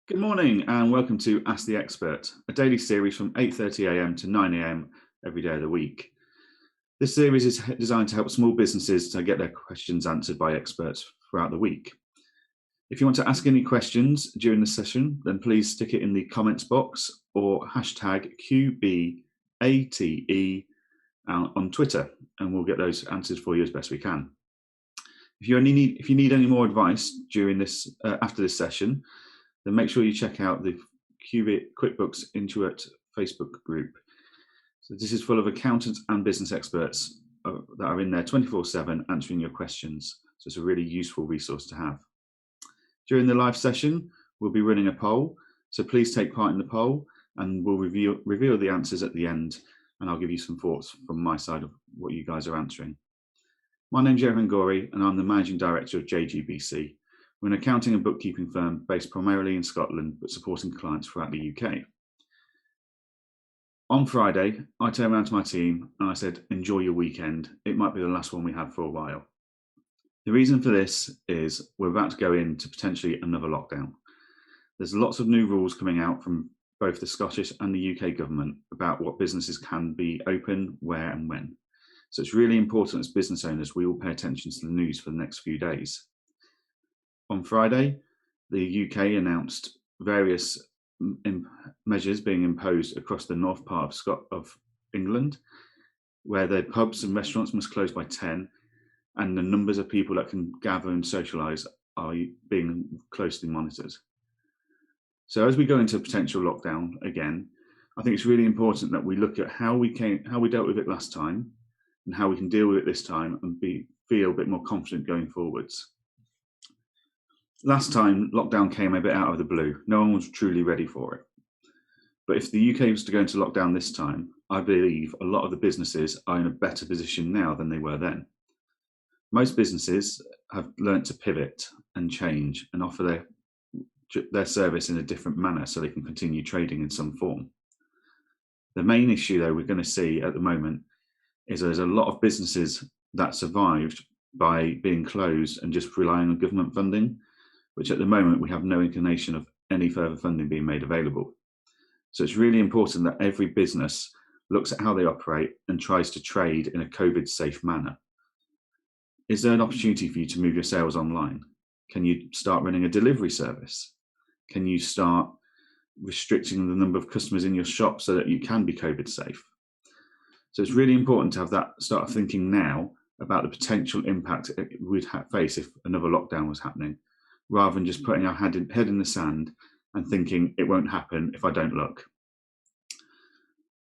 Good morning and welcome to Ask the Expert, a daily series from 8:30 a.m. to 9 a.m. every day of the week. This series is designed to help small businesses to get their questions answered by experts throughout the week. If you want to ask any questions during the session, then please stick it in the comments box or hashtag QBATE on Twitter, and we'll get those answered for you as best we can. If you need any more advice during this after this session, then make sure you check out the QuickBooks Intuit Facebook group. So this is full of accountants and business experts that are in there 24/7 answering your questions. So it's a really useful resource to have. During the live session, we'll be running a poll. So please take part in the poll and we'll reveal the answers at the end. And I'll give you some thoughts from my side of what you guys are answering. My name's Johann Goree and I'm the Managing Director of JGBC. We're an accounting and bookkeeping firm based primarily in Scotland, but supporting clients throughout the UK. On Friday, I turned around to my team and I said, enjoy your weekend. It might be the last one we have for a while. The reason for this is we're about to go into potentially another lockdown. There's lots of new rules coming out from both the Scottish and the UK government about what businesses can be open, where and when. So it's really important as business owners, we all pay attention to the news for the next few days. On Friday, the UK announced various measures being imposed across the north part of England, where the pubs and restaurants must close by 10, and the numbers of people that can gather and socialise are being closely monitored. So as we go into a potential lockdown again, I think it's really important that we look at how we dealt with it last time and how we can deal with it this time and feel a bit more confident going forwards. Last time, lockdown came a bit out of the blue. No one was truly ready for it. But if the UK was to go into lockdown this time, I believe a lot of the businesses are in a better position now than they were then. Most businesses have learnt to pivot and change and offer their service in a different manner so they can continue trading in some form. The main issue, though, we're going to see at the moment is there's a lot of businesses that survived by being closed and just relying on government funding, which at the moment we have no inclination of any further funding being made available. So it's really important that every business looks at how they operate and tries to trade in a COVID-safe manner. Is there an opportunity for you to move your sales online? Can you start running a delivery service? Can you start restricting the number of customers in your shop so that you can be COVID safe? So it's really important to have that start thinking now about the potential impact we'd face if another lockdown was happening, rather than just putting our head in the sand and thinking it won't happen if I don't look.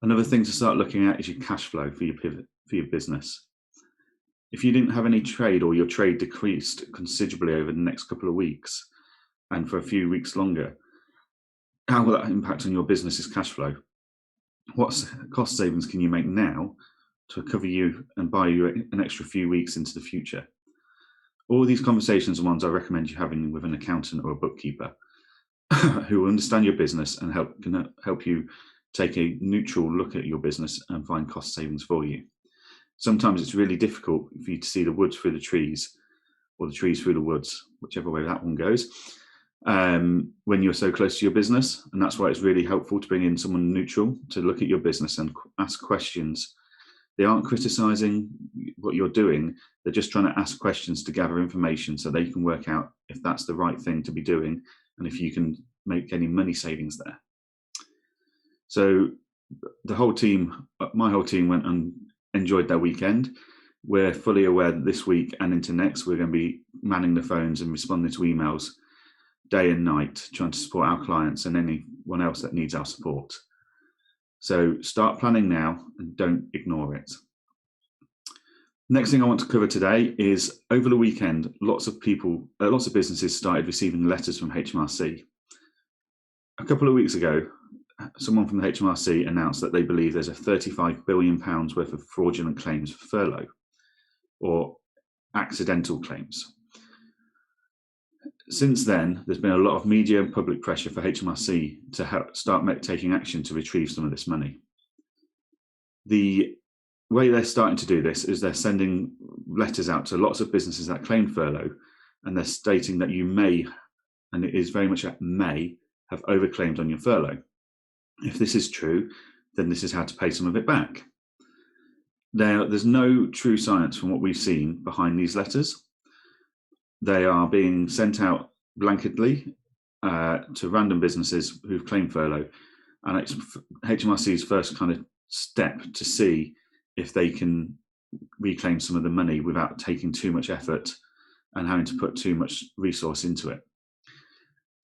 Another thing to start looking at is your cash flow for your business. If you didn't have any trade or your trade decreased considerably over the next couple of weeks and for a few weeks longer, how will that impact on your business's cash flow? What cost savings can you make now to cover you and buy you an extra few weeks into the future? All these conversations are ones I recommend you having with an accountant or a bookkeeper who will understand your business and can help you take a neutral look at your business and find cost savings for you. Sometimes it's really difficult for you to see the woods through the trees or the trees through the woods, whichever way that one goes, when you're so close to your business. And that's why it's really helpful to bring in someone neutral to look at your business and ask questions. They aren't criticising what you're doing. They're just trying to ask questions to gather information so they can work out if that's the right thing to be doing and if you can make any money savings there. So my whole team went and enjoyed their weekend. We're fully aware that this week and into next, we're going to be manning the phones and responding to emails day and night, trying to support our clients and anyone else that needs our support. So start planning now and don't ignore it. Next thing I want to cover today is over the weekend, lots of businesses started receiving letters from Hmrc. A couple of weeks ago, someone from the Hmrc announced that they believe there's a £35 billion worth of fraudulent claims for furlough or accidental claims. Since then, there's been a lot of media and public pressure for Hmrc to start taking action to retrieve some of this money. The way they're starting to do this is they're sending letters out to lots of businesses that claim furlough, and they're stating that you may, and it is very much a may, have overclaimed on your furlough. If this is true, then this is how to pay some of it back. There's no true science from what we've seen behind these letters. They are being sent out blanketly to random businesses who've claimed furlough, and it's HMRC's first kind of step to see if they can reclaim some of the money without taking too much effort and having to put too much resource into it.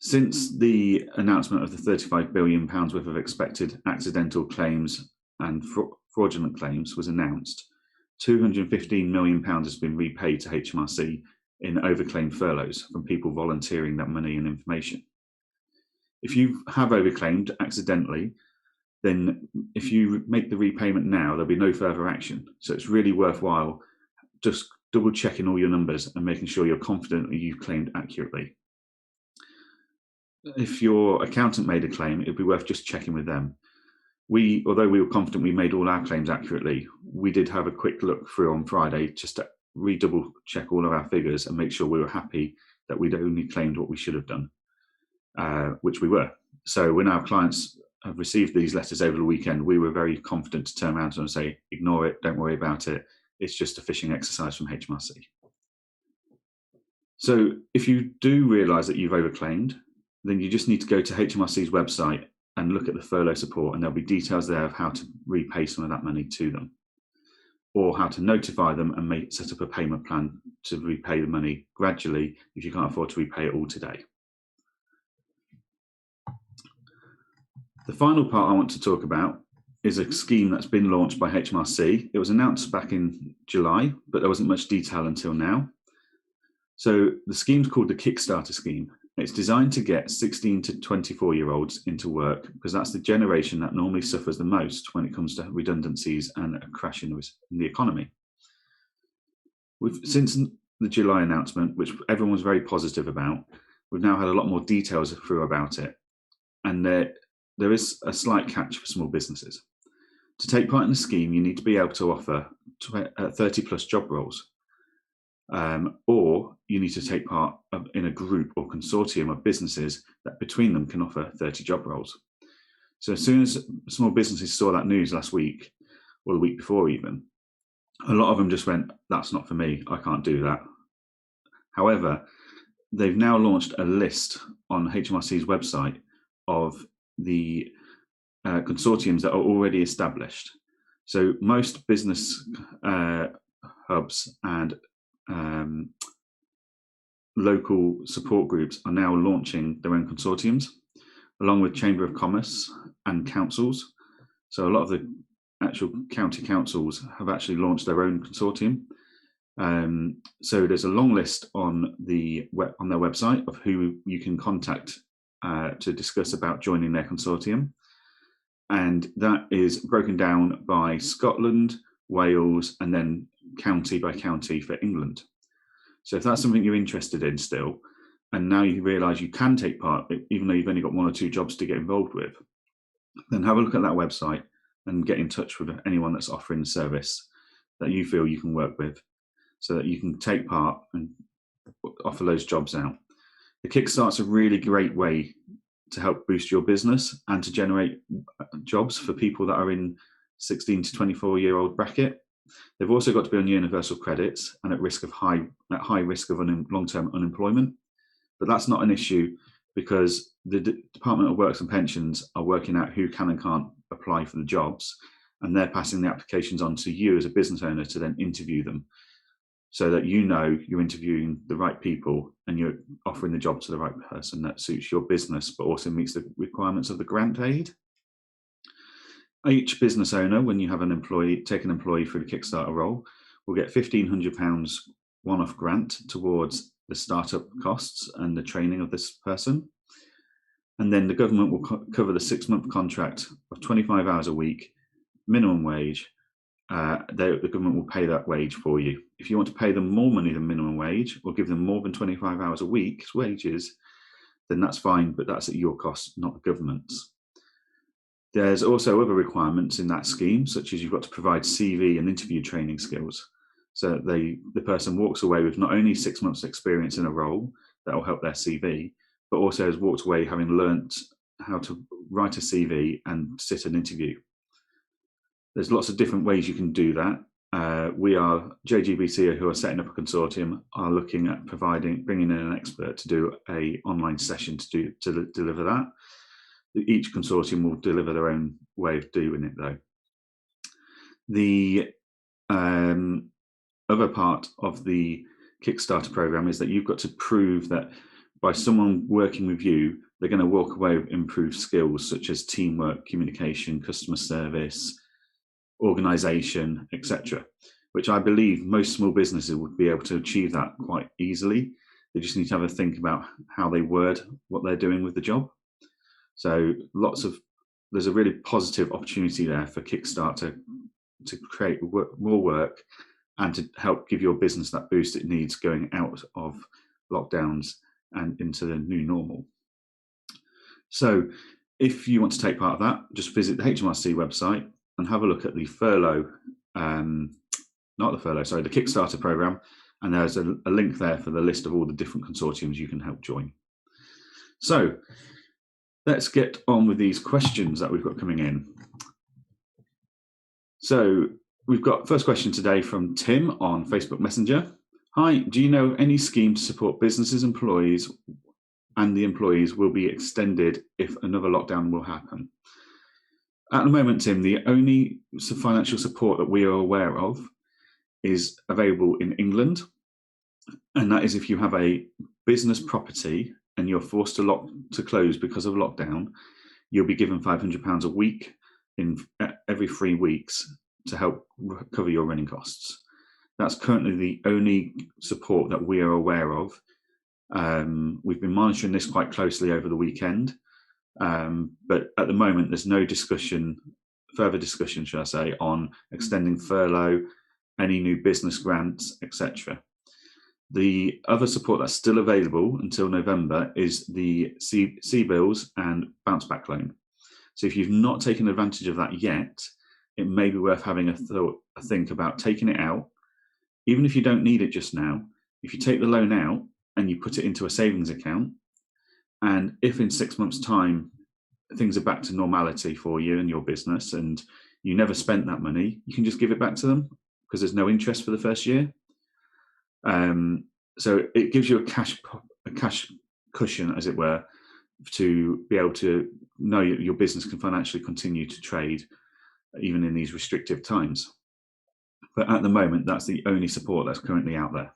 Since the announcement of the £35 billion worth of expected accidental claims and fraudulent claims was announced, £215 million has been repaid to HMRC in overclaimed furloughs from people volunteering that money and information. If you have overclaimed accidentally, then if you make the repayment now, there'll be no further action. So it's really worthwhile just double checking all your numbers and making sure you're confident that you've claimed accurately. If your accountant made a claim, it'd be worth just checking with them. Although we were confident we made all our claims accurately, we did have a quick look through on Friday just to redouble check all of our figures and make sure we were happy that we'd only claimed what we should have done, which we were. So when our clients have received these letters over the weekend, we were very confident to turn around to them and say, ignore it, don't worry about it. It's just a phishing exercise from HMRC. So if you do realise that you've overclaimed, then you just need to go to HMRC's website and look at the furlough support, and there'll be details there of how to repay some of that money to them, or how to notify them and set up a payment plan to repay the money gradually if you can't afford to repay it all today. The final part I want to talk about is a scheme that's been launched by HMRC. It was announced back in July, but there wasn't much detail until now. So the scheme's called the Kickstarter scheme. It's designed to get 16 to 24-year-olds into work because that's the generation that normally suffers the most when it comes to redundancies and a crash in the economy. Since the July announcement, which everyone was very positive about, we've now had a lot more details through about it. And there is a slight catch for small businesses. To take part in the scheme, you need to be able to offer 30 plus job roles, or you need to take part in a group or consortium of businesses that between them can offer 30 job roles. So as soon as small businesses saw that news last week, or the week before even, a lot of them just went, that's not for me, I can't do that. However, they've now launched a list on HMRC's website of the consortiums that are already established. So most business hubs and local support groups are now launching their own consortiums, along with Chamber of Commerce and councils. So a lot of the actual county councils have actually launched their own consortium. So there's a long list on their website of who you can contact to discuss about joining their consortium. And that is broken down by Scotland, Wales, and then county by county for England. So if that's something you're interested in still, and now you realise you can take part, even though you've only got 1 or 2 jobs to get involved with, then have a look at that website and get in touch with anyone that's offering the service that you feel you can work with so that you can take part and offer those jobs out. The Kickstarter's a really great way to help boost your business and to generate jobs for people that are in 16 to 24-year-old bracket. They've also got to be on universal credits and at high risk of long-term unemployment. But that's not an issue because the Department of Works and Pensions are working out who can and can't apply for the jobs, and they're passing the applications on to you as a business owner to then interview them, so that you know you're interviewing the right people and you're offering the job to the right person that suits your business but also meets the requirements of the grant aid. Each business owner, when you have take an employee through the Kickstarter role, will get £1,500 one-off grant towards the startup costs and the training of this person. And then the government will cover the 6-month contract of 25 hours a week, minimum wage. The government will pay that wage for you. If you want to pay them more money than minimum wage or give them more than 25 hours a week's wages, then that's fine, but that's at your cost, not the government's. There's also other requirements in that scheme, such as you've got to provide CV and interview training skills. So the person walks away with not only 6 months experience in a role that will help their CV, but also has walked away having learnt how to write a CV and sit an interview. There's lots of different ways you can do that. We are JGBC, who are setting up a consortium, are looking at bringing in an expert to do an online session to deliver that. Each consortium will deliver their own way of doing it, though. The other part of the Kickstarter program is that you've got to prove that by someone working with you, they're going to walk away with improved skills such as teamwork, communication, customer service, organisation, etc., which I believe most small businesses would be able to achieve that quite easily. They just need to have a think about how they word what they're doing with the job. So there's a really positive opportunity there for Kickstarter to create more work and to help give your business that boost it needs going out of lockdowns and into the new normal. So if you want to take part of that, just visit the Hmrc website and have a look at the the Kickstarter program, and there's a link there for the list of all the different consortiums you can help join. So let's get on with these questions that we've got coming in. So we've got first question today from Tim on Facebook Messenger. Hi, do you know any scheme to support businesses, employees, and the employees will be extended if another lockdown will happen? At the moment, Tim, the only financial support that we are aware of is available in England, and that is if you have a business property and you're forced to close because of lockdown, you'll be given £500 a week every 3 weeks to help cover your running costs. That's currently the only support that we are aware of. We've been monitoring this quite closely over the weekend, but at the moment there's no further discussion, should I say, on extending furlough, any new business grants, etc. The other support that's still available until November is the CBILS and bounce back loan. So if you've not taken advantage of that yet, it may be worth having a think about taking it out. Even if you don't need it just now, if you take the loan out and you put it into a savings account, and if in 6 months' time things are back to normality for you and your business and you never spent that money, you can just give it back to them because there's no interest for the first year. So it gives you a cash cushion, as it were, to be able to know your business can financially continue to trade even in these restrictive times. But at the moment, that's the only support that's currently out there.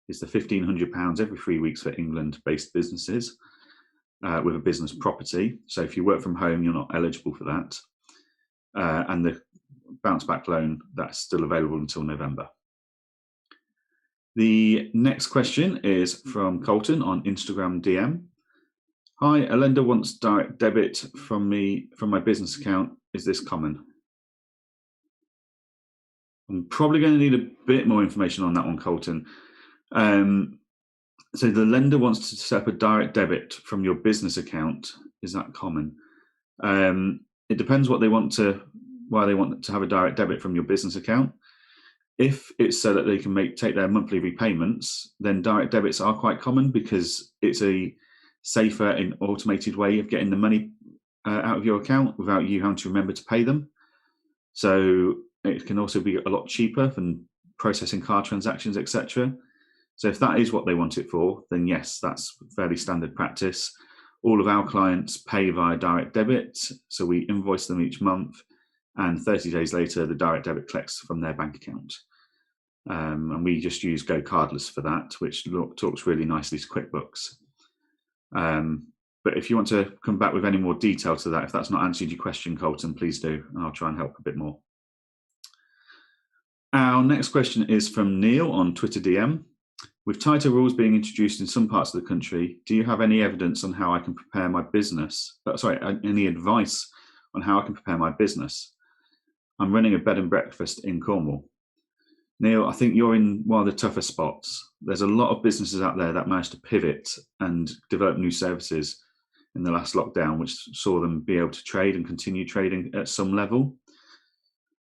It's the £1,500 every 3 weeks for England-based businesses with a business property. So if you work from home, you're not eligible for that. And the bounce back loan, that's still available until November. The next question is from Colton on Instagram DM. Hi, a lender wants direct debit from my business account. Is this common? I'm probably going to need a bit more information on that one, Colton. So the lender wants to set up a direct debit from your business account. Is that common? It depends why they want to have a direct debit from your business account. If it's so that they can take their monthly repayments, then direct debits are quite common because it's a safer and automated way of getting the money out of your account without you having to remember to pay them. So it can also be a lot cheaper than processing card transactions, etc. So if that is what they want it for, then yes, that's fairly standard practice. All of our clients pay via direct debit, so we invoice them each month, and 30 days later, the direct debit collects from their bank account. And we just use Go Cardless for that, which talks really nicely to QuickBooks. But if you want to come back with any more detail to that, if that's not answered your question, Colton, please do, and I'll try and help a bit more. Our next question is from Neil on Twitter DM. With tighter rules being introduced in some parts of the country, do you have any evidence on how I can prepare my business? Any advice on how I can prepare my business? I'm running a bed and breakfast in Cornwall. Neil, I think you're in one of the tougher spots. There's a lot of businesses out there that managed to pivot and develop new services in the last lockdown, which saw them be able to trade and continue trading at some level.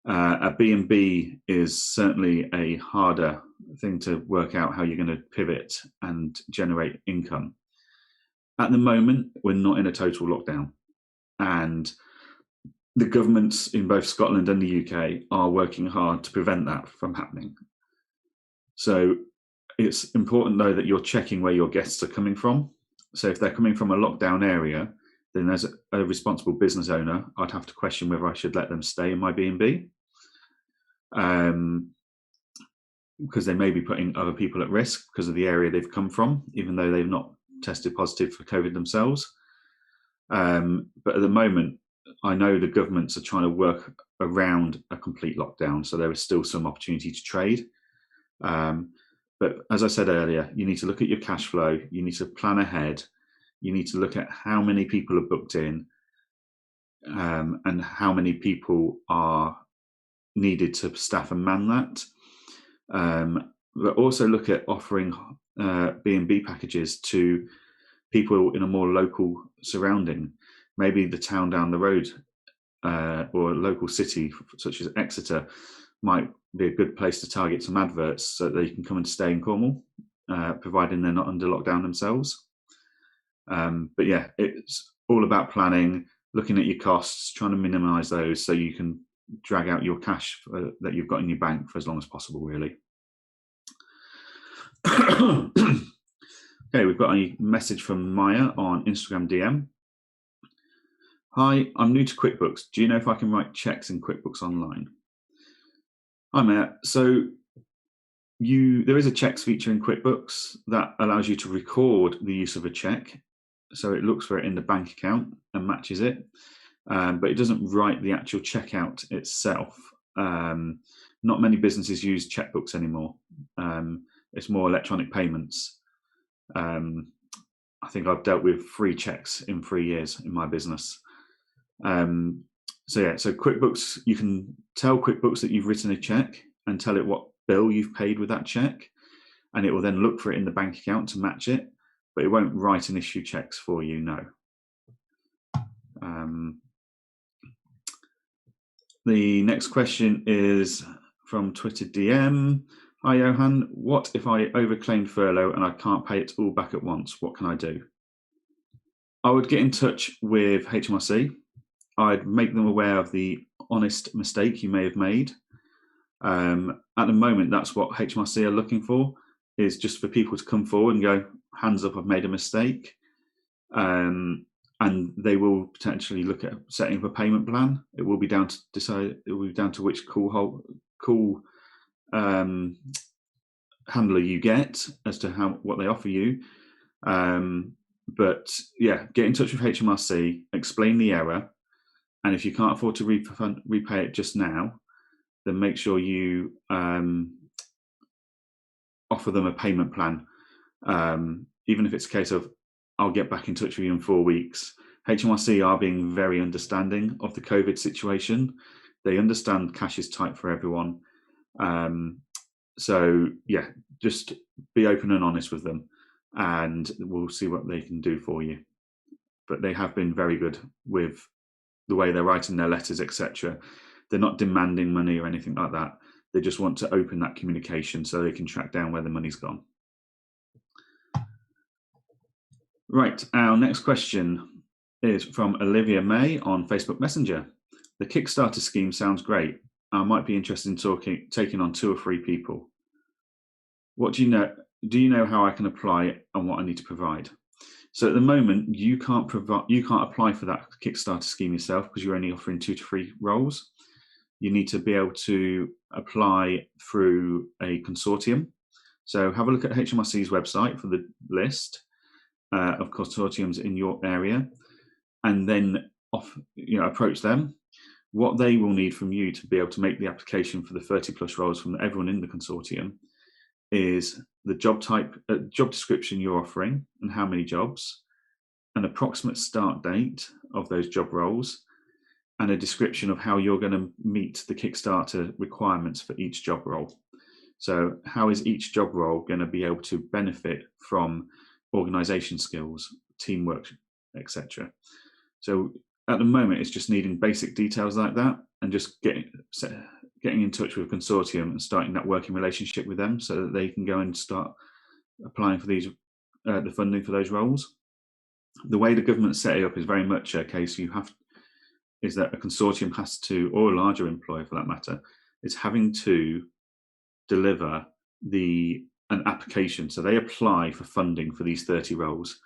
A B&B is certainly a harder thing to work out how you're going to pivot and generate income. At the moment, we're not in a total lockdown, and the governments in both Scotland and the UK are working hard to prevent that from happening. So it's important, though, that you're checking where your guests are coming from. So if they're coming from a lockdown area, then as a responsible business owner, I'd have to question whether I should let them stay in my B&B, because they may be putting other people at risk because of the area they've come from, even though they've not tested positive for COVID themselves. But at the moment, I know the governments are trying to work around a complete lockdown, so there is still some opportunity to trade. But as I said earlier, you need to look at your cash flow, you need to plan ahead, you need to look at how many people are booked in, and how many people are needed to staff and man that. But also look at offering B&B packages to people in a more local surrounding, maybe the town down the road, or a local city such as Exeter might be a good place to target some adverts so that they can come and stay in Cornwall, providing they're not under lockdown themselves. But yeah, it's all about planning, looking at your costs, trying to minimise those so you can drag out your cash that you've got in your bank for as long as possible, really. Okay, we've got a message from Maya on Instagram DM. Hi, I'm new to QuickBooks. Do you know if I can write checks in QuickBooks Online? Hi, Maya. So there is a checks feature in QuickBooks that allows you to record the use of a check. So it looks for it in the bank account and matches it, but it doesn't write the actual checkout itself. Not many businesses use checkbooks anymore. It's more electronic payments. I think I've dealt with 3 checks in 3 years in my business. So QuickBooks, you can tell QuickBooks that you've written a check and tell it what bill you've paid with that check, and it will then look for it in the bank account to match it, but it won't write and issue checks for you, no. The next question is from Twitter DM. Hi, Johann. What if I overclaimed furlough and I can't pay it all back at once? What can I do? I would get in touch with Hmrc. I'd make them aware of the honest mistake you may have made. At the moment, that's what Hmrc are looking for, is just for people to come forward and go, hands up, I've made a mistake. And they will potentially look at setting up a payment plan. It will be down to decide. It will be down to which call handler you get as to what they offer you. But yeah, get in touch with Hmrc, explain the error, and if you can't afford to repay it just now, then make sure you offer them a payment plan. Even if it's a case of, I'll get back in touch with you in 4 weeks. Hmrc are being very understanding of the COVID situation. They understand cash is tight for everyone. So yeah, just be open and honest with them, and we'll see what they can do for you. But they have been very good with the way they're writing their letters, etc. They're not demanding money or anything like that. They just want to open that communication so they can track down where the money's gone. Right, our next question is from Olivia May on Facebook Messenger. The Kickstarter scheme sounds great. I might be interested in taking on 2 or 3 people. What do you know? Do you know how I can apply and what I need to provide? So at the moment, you can't apply for that Kickstarter scheme yourself because you're only offering 2 to 3 roles. You need to be able to apply through a consortium. So have a look at Hmrc's website for the list of consortiums in your area, and then approach them. What they will need from you to be able to make the application for the 30+ roles from everyone in the consortium is the job type, job description you're offering and how many jobs, an approximate start date of those job roles, and a description of how you're going to meet the Kickstarter requirements for each job role. So how is each job role going to be able to benefit from organisation skills, teamwork, etc. So at the moment, it's just needing basic details like that, and just getting in touch with a consortium and starting that working relationship with them so that they can go and start applying for these the funding for those roles. The way the government set it up is very much a case is that a consortium has to, or a larger employer for that matter, is having to deliver an application. So they apply for funding for these 30 roles.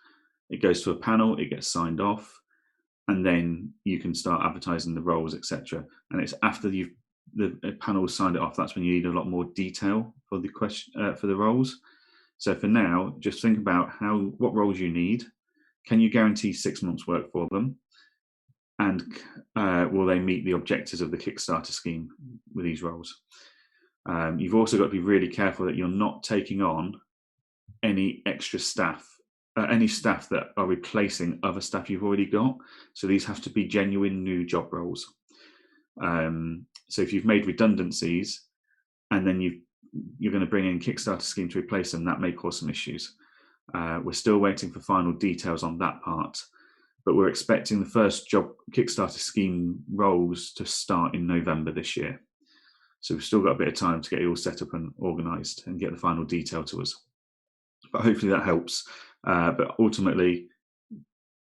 It goes to a panel, it gets signed off, and then you can start advertising the roles, etc. And it's after the panel signed it off, that's when you need a lot more detail for the question for the roles. So for now, just think about what roles you need. Can you guarantee 6 months work for them? And will they meet the objectives of the Kickstarter scheme with these roles? You've also got to be really careful that you're not taking on any extra staff, any staff that are replacing other staff you've already got. So these have to be genuine new job roles. So if you've made redundancies and then you're going to bring in Kickstarter scheme to replace them, that may cause some issues. We're still waiting for final details on that part, but we're expecting the first job Kickstarter scheme roles to start in November this year. So we've still got a bit of time to get it all set up and organised and get the final detail to us. But hopefully that helps. But ultimately,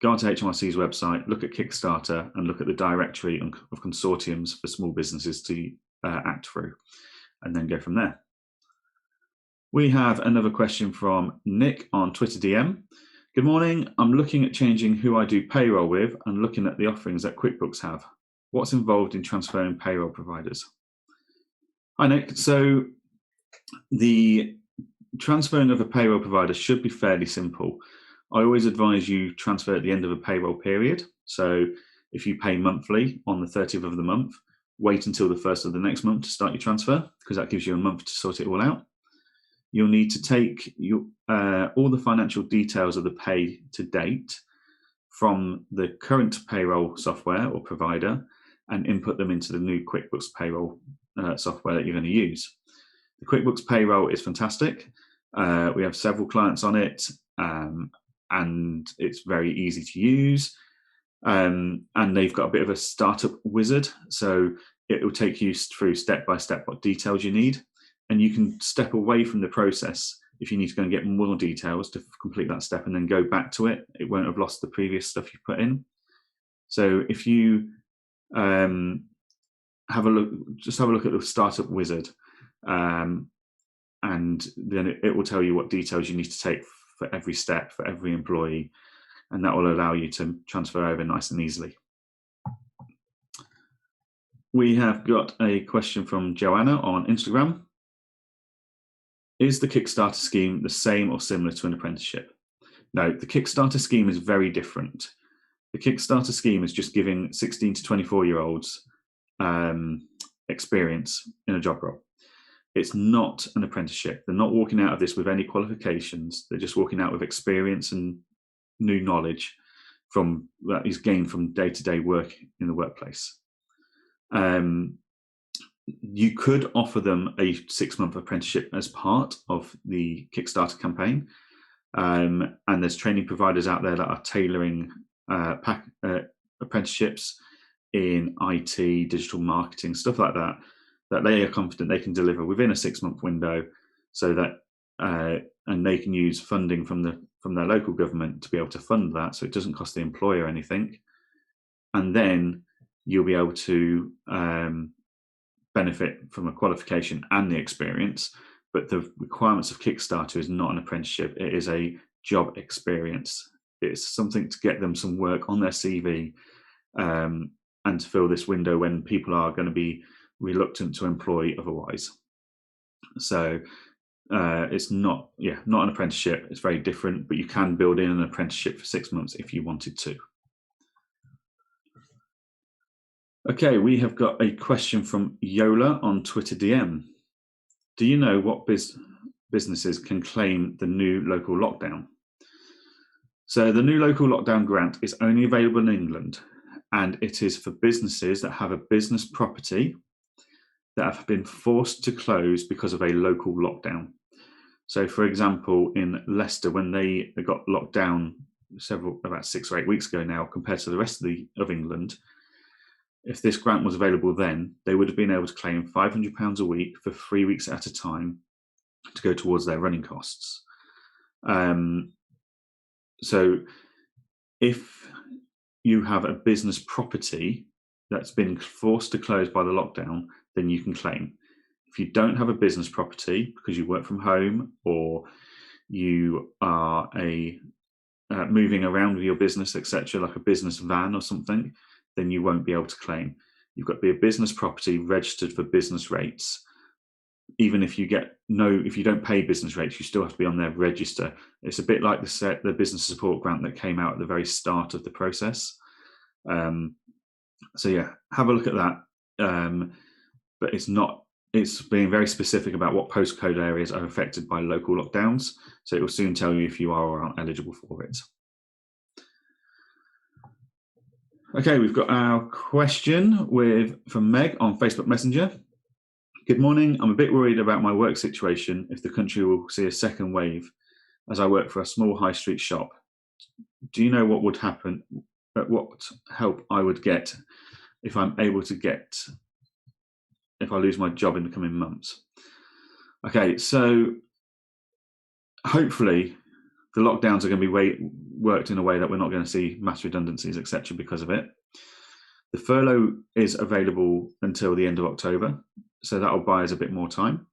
go onto Hmrc's website, look at Kickstarter, and look at the directory of consortiums for small businesses to act through, and then go from there. We have another question from Nick on Twitter DM. Good morning. I'm looking at changing who I do payroll with and looking at the offerings that QuickBooks have. What's involved in transferring payroll providers? Hi, Nick. So the transferring of a payroll provider should be fairly simple. I always advise you transfer at the end of a payroll period. So if you pay monthly on the 30th of the month, wait until the 1st of the next month to start your transfer, because that gives you a month to sort it all out. You'll need to take all the financial details of the pay to date from the current payroll software or provider and input them into the new QuickBooks payroll software that you're going to use. The QuickBooks payroll is fantastic. We have several clients on it, and it's very easy to use. And they've got a bit of a startup wizard, so it will take you through step by step what details you need. And you can step away from the process if you need to go and get more details to complete that step and then go back to it. It won't have lost the previous stuff you put in. So if you have a look at the startup wizard, and then it will tell you what details you need to take for every step, for every employee, and that will allow you to transfer over nice and easily. We have got a question from Joanna on Instagram. Is the Kickstarter scheme the same or similar to an apprenticeship? No, the Kickstarter scheme is very different. The Kickstarter scheme is just giving 16 to 24-year-olds experience in a job role. It's not an apprenticeship. They're not walking out of this with any qualifications. They're just walking out with experience and new knowledge that is gained from day-to-day work in the workplace. You could offer them a 6-month apprenticeship as part of the Kickstarter campaign. And there's training providers out there that are tailoring apprenticeships in IT, digital marketing, stuff like that, that they are confident they can deliver within a 6-month window, so that and they can use funding from their local government to be able to fund that, so it doesn't cost the employer anything. And then you'll be able to benefit from a qualification and the experience. But the requirements of Kickstarter is not an apprenticeship. It is a job experience. It's something to get them some work on their CV, and to fill this window when people are going to be reluctant to employ otherwise. So it's not an apprenticeship. It's very different, but you can build in an apprenticeship for 6 months if you wanted to. Okay, we have got a question from Yola on Twitter DM. Do you know what businesses can claim the new local lockdown? So the new local lockdown grant is only available in England, and it is for businesses that have a business property that have been forced to close because of a local lockdown. So for example, in Leicester, when they got locked down about 6 or 8 weeks ago now, compared to the rest of England, if this grant was available then, they would have been able to claim £500 a week for 3 weeks at a time to go towards their running costs. So if you have a business property that's been forced to close by the lockdown, then you can claim. If you don't have a business property because you work from home or you are moving around with your business, etc., like a business van or something, then you won't be able to claim. You've got to be a business property registered for business rates. Even if you if you don't pay business rates, you still have to be on their register. It's a bit like the business support grant that came out at the very start of the process. So yeah, have a look at that. But it's being very specific about what postcode areas are affected by local lockdowns. So it will soon tell you if you are or aren't eligible for it. Okay, we've got our question from Meg on Facebook Messenger. Good morning. I'm a bit worried about my work situation if the country will see a second wave, as I work for a small high street shop. Do you know what would happen, what help I would get if I lose my job in the coming months? Okay, so hopefully the lockdowns are going to be worked in a way that we're not going to see mass redundancies, etc., because of it. The furlough is available until the end of October, so that will buy us a bit more time.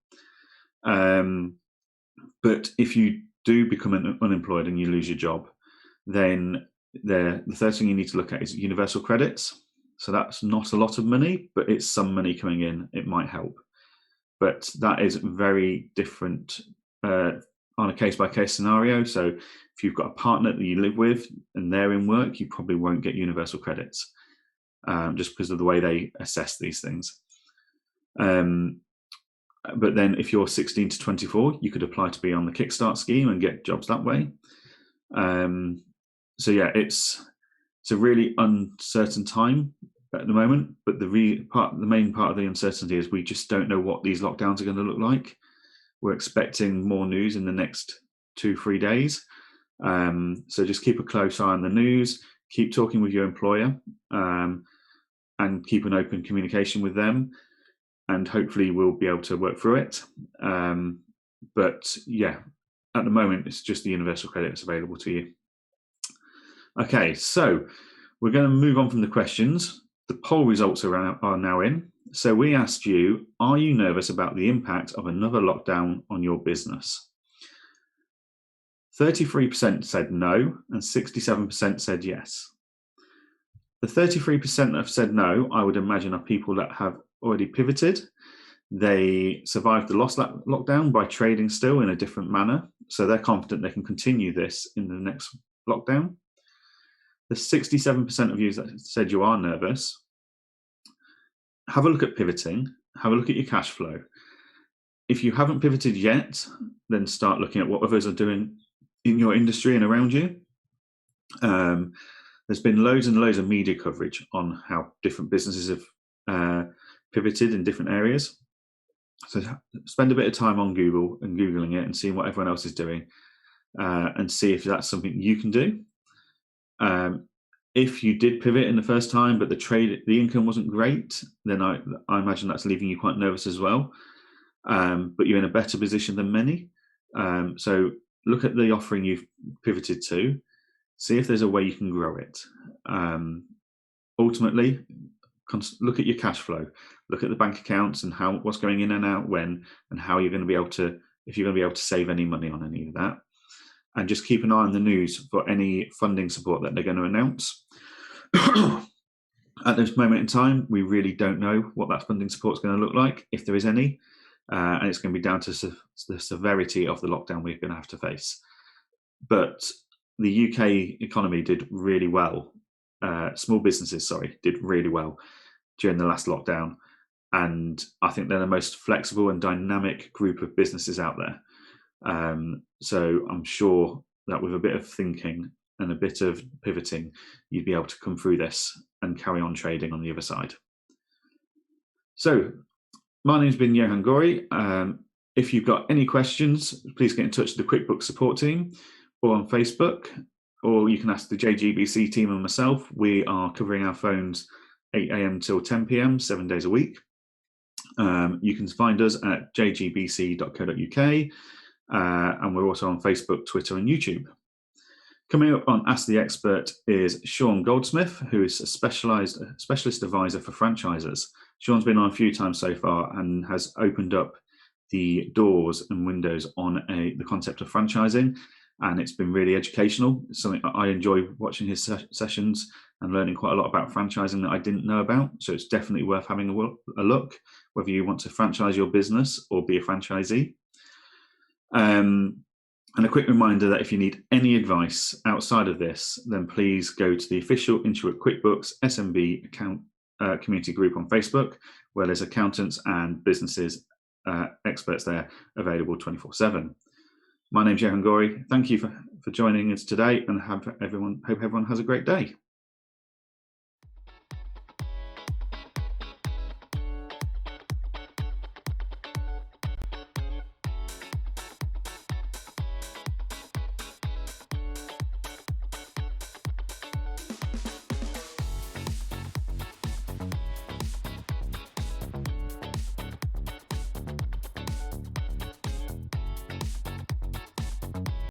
But if you do become unemployed and you lose your job, then the first thing you need to look at is universal credits. So that's not a lot of money, but it's some money coming in. It might help. But that is very different on a case-by-case scenario. So if you've got a partner that you live with and they're in work, you probably won't get universal credits just because of the way they assess these things. But then if you're 16 to 24, you could apply to be on the Kickstarter scheme and get jobs that way. So yeah, it's a really uncertain time at the moment, but the main part of the uncertainty is we just don't know what these lockdowns are going to look like. We're expecting more news in the next 2-3 days. So just keep a close eye on the news, keep talking with your employer, and keep an open communication with them. And hopefully we'll be able to work through it. But yeah, at the moment, it's just the universal credit that's available to you. Okay, so we're going to move on from the questions. The poll results are now in. So we asked you, are you nervous about the impact of another lockdown on your business? 33% said no, and 67% said yes. The 33% that have said no, I would imagine, are people that have already pivoted. They survived the lockdown by trading still in a different manner, so they're confident they can continue this in the next lockdown. The 67% of you that said you are nervous, have a look at pivoting, have a look at your cash flow. If you haven't pivoted yet, then start looking at what others are doing in your industry and around you. There's been loads and loads of media coverage on how different businesses have pivoted in different areas. So spend a bit of time on Google and Googling it and seeing what everyone else is doing and see if that's something you can do. If you did pivot in the first time, but the income wasn't great, then I imagine that's leaving you quite nervous as well. But you're in a better position than many. So look at the offering you've pivoted to, see if there's a way you can grow it. Ultimately, look at your cash flow, look at the bank accounts and what's going in and out when, and how you're going to be able to, if you're going to be able to save any money on any of that. And just keep an eye on the news for any funding support that they're going to announce. At this moment in time, we really don't know what that funding support is going to look like, if there is any, and it's going to be down to the severity of the lockdown we're going to have to face. But the UK economy did really well. Small businesses, did really well during the last lockdown. And I think they're the most flexible and dynamic group of businesses out there. So I'm sure that with a bit of thinking and a bit of pivoting, you'd be able to come through this and carry on trading on the other side. So my name's been Johann Goree. If you've got any questions, please get in touch with the QuickBooks support team or on Facebook, or you can ask the JGBC team and myself. We are covering our phones 8 a.m. till 10 p.m, 7 days a week. You can find us at jgbc.co.uk. And we're also on Facebook, Twitter, and YouTube. Coming up on Ask the Expert is Sean Goldsmith, who is a specialist advisor for franchisers. Sean's been on a few times so far and has opened up the doors and windows on the concept of franchising, and it's been really educational. It's something I enjoy watching his sessions and learning quite a lot about franchising that I didn't know about. So it's definitely worth having a look, whether you want to franchise your business or be a franchisee. And a quick reminder that if you need any advice outside of this, then please go to the official Intuit QuickBooks SMB community group on Facebook, where there's accountants and businesses experts there available 24/7. My name's Johann Goree. Thank you for joining us today, and hope everyone has a great day.